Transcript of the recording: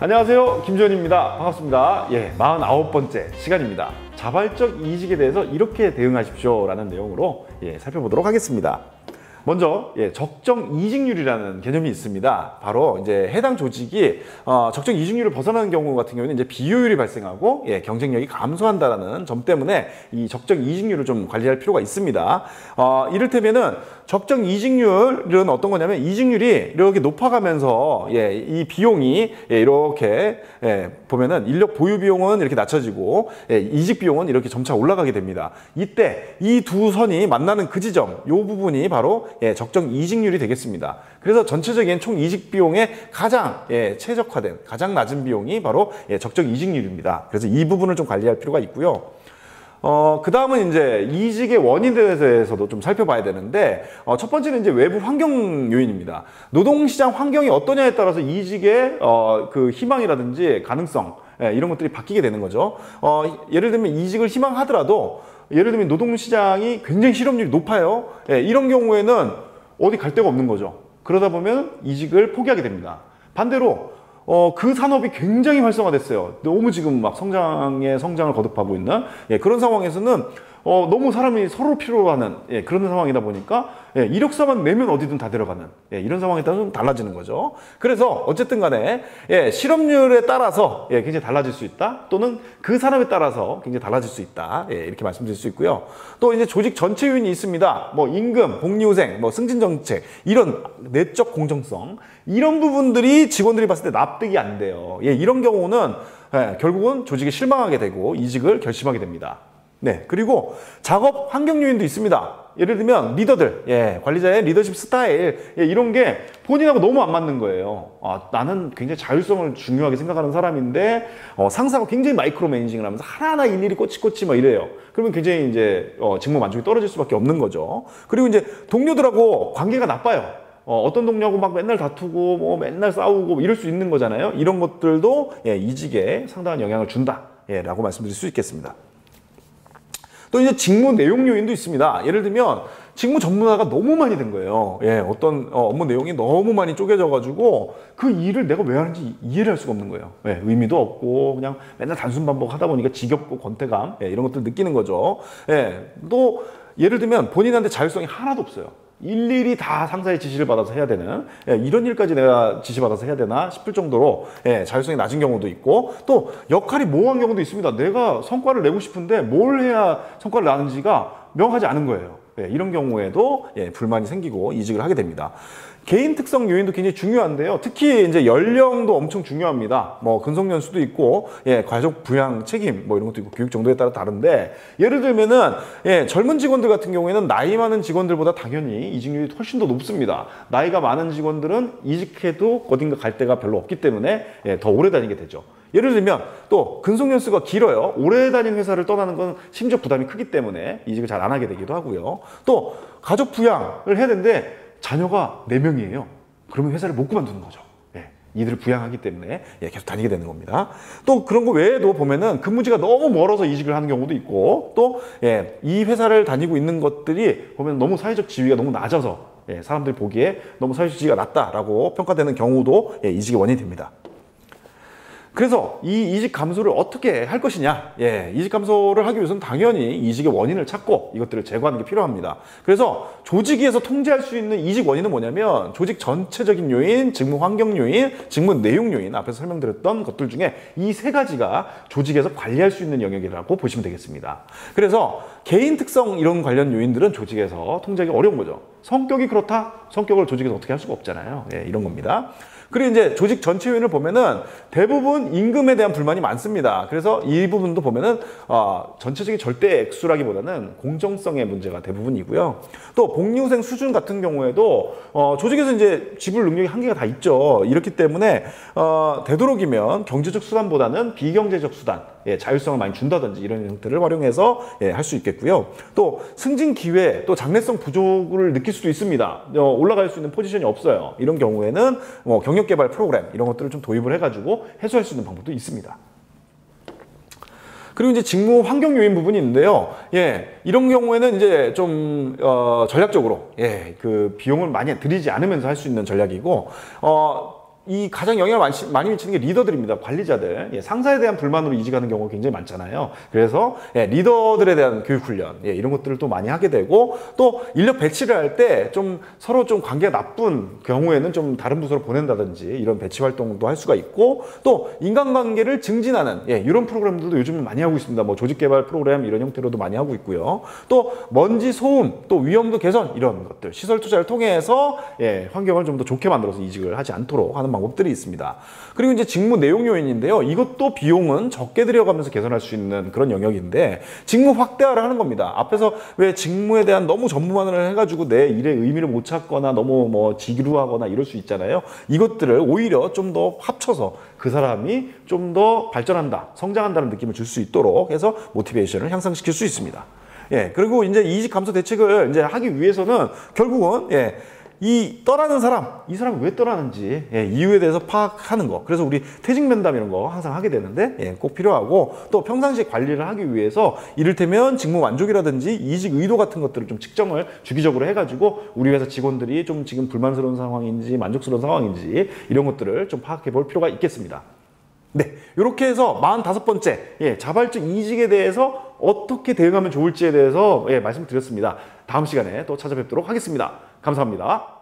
안녕하세요, 김지현입니다. 반갑습니다. 49번째 시간입니다. 자발적 이직에 대해서 이렇게 대응하십시오 라는 내용으로 살펴보도록 하겠습니다. 먼저 적정 이직률이라는 개념이 있습니다. 바로 이제 해당 조직이 적정 이직률을 벗어나는 경우 같은 경우는 이제 비효율이 발생하고 경쟁력이 감소한다는 점 때문에 이 적정 이직률을 좀 관리할 필요가 있습니다. 이를테면은 적정 이직률은 어떤 거냐면 이직률이 이렇게 높아가면서 이 비용이 이렇게 보면은 인력 보유 비용은 이렇게 낮춰지고 이직 비용은 이렇게 점차 올라가게 됩니다. 이때 이 두 선이 만나는 그 지점, 이 부분이 바로 적정 이직률이 되겠습니다. 그래서 전체적인 총 이직 비용의 가장 최적화된 가장 낮은 비용이 바로 적정 이직률입니다. 그래서 이 부분을 좀 관리할 필요가 있고요. 그 다음은 이제 이직의 원인에 대해서도 좀 살펴봐야 되는데, 첫 번째는 이제 외부 환경 요인입니다. 노동시장 환경이 어떠냐에 따라서 이직의 그 희망이라든지 가능성, 이런 것들이 바뀌게 되는 거죠. 예를 들면 이직을 희망하더라도, 예를 들면 노동시장이 굉장히 실업률이 높아요. 이런 경우에는 어디 갈 데가 없는 거죠. 그러다 보면 이직을 포기하게 됩니다. 반대로 그 산업이 굉장히 활성화됐어요. 너무 지금 막 성장을 거듭하고 있는 그런 상황에서는 너무 사람이 서로 필요로 하는 그런 상황이다 보니까 이력서만 내면 어디든 다 들어가는 이런 상황에 따라 좀 달라지는 거죠. 그래서 어쨌든 간에 실업률에 따라서 굉장히 달라질 수 있다, 또는 그 산업에 따라서 굉장히 달라질 수 있다, 이렇게 말씀드릴 수 있고요. 또 이제 조직 전체 요인이 있습니다. 뭐 임금, 복리후생, 뭐 승진 정책, 이런 내적 공정성, 이런 부분들이 직원들이 봤을 때 납득이 안 돼요. 이런 경우는 결국은 조직에 실망하게 되고 이직을 결심하게 됩니다. 그리고 작업 환경 요인도 있습니다. 예를 들면 리더들, 관리자의 리더십 스타일, 이런 게 본인하고 너무 안 맞는 거예요. 나는 굉장히 자율성을 중요하게 생각하는 사람인데 상사가 굉장히 마이크로 매니징을 하면서 하나하나 일일이 꼬치꼬치 막 이래요. 그러면 굉장히 이제 직무 만족이 떨어질 수밖에 없는 거죠. 그리고 이제 동료들하고 관계가 나빠요. 어떤 동료하고 막 맨날 다투고 뭐 맨날 싸우고 뭐 이럴 수 있는 거잖아요. 이런 것들도 이직에 상당한 영향을 준다, 라고 말씀드릴 수 있겠습니다. 또 이제 직무 내용 요인도 있습니다. 예를 들면 직무 전문화가 너무 많이 된 거예요. 어떤 업무 내용이 너무 많이 쪼개져가지고 그 일을 내가 왜 하는지 이해를 할 수가 없는 거예요. 의미도 없고 그냥 맨날 단순 반복하다 보니까 지겹고 권태감, 이런 것들 느끼는 거죠. 또 예를 들면 본인한테 자율성이 하나도 없어요. 일일이 다 상사의 지시를 받아서 해야 되는, 이런 일까지 내가 지시받아서 해야 되나 싶을 정도로 자율성이 낮은 경우도 있고, 또 역할이 모호한 경우도 있습니다. 내가 성과를 내고 싶은데 뭘 해야 성과를 나는지가 명확하지 않은 거예요. 이런 경우에도 불만이 생기고 이직을 하게 됩니다. 개인 특성 요인도 굉장히 중요한데요. 특히 이제 연령도 엄청 중요합니다. 뭐 근속연수도 있고, 가족 부양 책임 뭐 이런 것도 있고, 교육 정도에 따라 다른데, 예를 들면은 젊은 직원들 같은 경우에는 나이 많은 직원들보다 당연히 이직률이 훨씬 더 높습니다. 나이가 많은 직원들은 이직해도 어딘가 갈 데가 별로 없기 때문에 더 오래 다니게 되죠. 예를 들면 또 근속연수가 길어요. 오래 다닌 회사를 떠나는 건 심지어 부담이 크기 때문에 이직을 잘 안 하게 되기도 하고요. 또 가족 부양을 해야 되는데 자녀가 4명이에요. 그러면 회사를 못 그만두는 거죠. 이들을 부양하기 때문에 계속 다니게 되는 겁니다. 또 그런 거 외에도 보면은 근무지가 너무 멀어서 이직을 하는 경우도 있고, 또 이 회사를 다니고 있는 것들이 보면 너무 사회적 지위가 너무 낮아서 사람들이 보기에 너무 사회적 지위가 낮다라고 평가되는 경우도 이직의 원인이 됩니다. 그래서 이 이직 감소를 어떻게 할 것이냐, 이직 감소를 하기 위해서는 당연히 이직의 원인을 찾고 이것들을 제거하는 게 필요합니다. 그래서 조직위에서 통제할 수 있는 이직 원인은 뭐냐면 조직 전체적인 요인, 직무 환경 요인, 직무 내용 요인, 앞에서 설명드렸던 것들 중에 이 3가지가 조직에서 관리할 수 있는 영역이라고 보시면 되겠습니다. 그래서 개인 특성 이런 관련 요인들은 조직에서 통제하기 어려운 거죠. 성격이 그렇다? 성격을 조직에서 어떻게 할 수가 없잖아요. 이런 겁니다. 그리고 이제 조직 전체 요인을 보면은 대부분 임금에 대한 불만이 많습니다. 그래서 이 부분도 보면은 전체적인 절대 액수라기보다는 공정성의 문제가 대부분이고요. 또 복리후생 수준 같은 경우에도 조직에서 이제 지불 능력이 한계가 다 있죠. 이렇기 때문에 되도록이면 경제적 수단보다는 비경제적 수단, 자율성을 많이 준다든지 이런 형태를 활용해서 할 수 있겠고요. 또 승진 기회, 또 장래성 부족을 느낄 수도 있습니다. 올라갈 수 있는 포지션이 없어요. 이런 경우에는 경력 개발 프로그램 이런 것들을 좀 도입을 해가지고 해소할 수 있는 방법도 있습니다. 그리고 이제 직무 환경 요인 부분이 있는데요. 이런 경우에는 이제 좀 전략적으로 그 비용을 많이 들이지 않으면서 할 수 있는 전략이고, 이 가장 영향을 많이 미치는 게 리더들입니다. 관리자들. 예, 상사에 대한 불만으로 이직하는 경우가 굉장히 많잖아요. 그래서 예, 리더들에 대한 교육 훈련, 예, 이런 것들을 또 많이 하게 되고, 또 인력 배치를 할 때 좀 서로 좀 관계가 나쁜 경우에는 좀 다른 부서로 보낸다든지 이런 배치 활동도 할 수가 있고, 또 인간관계를 증진하는 예, 이런 프로그램들도 요즘 많이 하고 있습니다. 뭐 조직 개발 프로그램 이런 형태로도 많이 하고 있고요. 또 먼지 소음, 또 위험도 개선 이런 것들, 시설 투자를 통해서 예, 환경을 좀 더 좋게 만들어서 이직을 하지 않도록 하는 방법들이 있습니다. 그리고 이제 직무 내용 요인인데요. 이것도 비용은 적게 들여가면서 개선할 수 있는 그런 영역인데, 직무 확대화를 하는 겁니다. 앞에서 왜 직무에 대한 너무 전무만을 해가지고 내 일의 의미를 못 찾거나 너무 뭐 지루하거나 이럴 수 있잖아요. 이것들을 오히려 좀 더 합쳐서 그 사람이 좀 더 발전한다, 성장한다는 느낌을 줄 수 있도록 해서 모티베이션을 향상시킬 수 있습니다. 예, 그리고 이제 이직 감소 대책을 이제 하기 위해서는 결국은 예, 이 떠나는 사람, 이 사람이 왜 떠나는지 예, 이유에 대해서 파악하는 거. 그래서 우리 퇴직 면담 이런 거 항상 하게 되는데 예, 꼭 필요하고, 또 평상시 관리를 하기 위해서 이를테면 직무 만족이라든지 이직 의도 같은 것들을 좀 측정을 주기적으로 해가지고 우리 회사 직원들이 좀 지금 불만스러운 상황인지 만족스러운 상황인지 이런 것들을 좀 파악해 볼 필요가 있겠습니다. 네, 이렇게 해서 45번째 예, 자발적 이직에 대해서 어떻게 대응하면 좋을지에 대해서 예, 말씀드렸습니다. 다음 시간에 또 찾아뵙도록 하겠습니다. 감사합니다.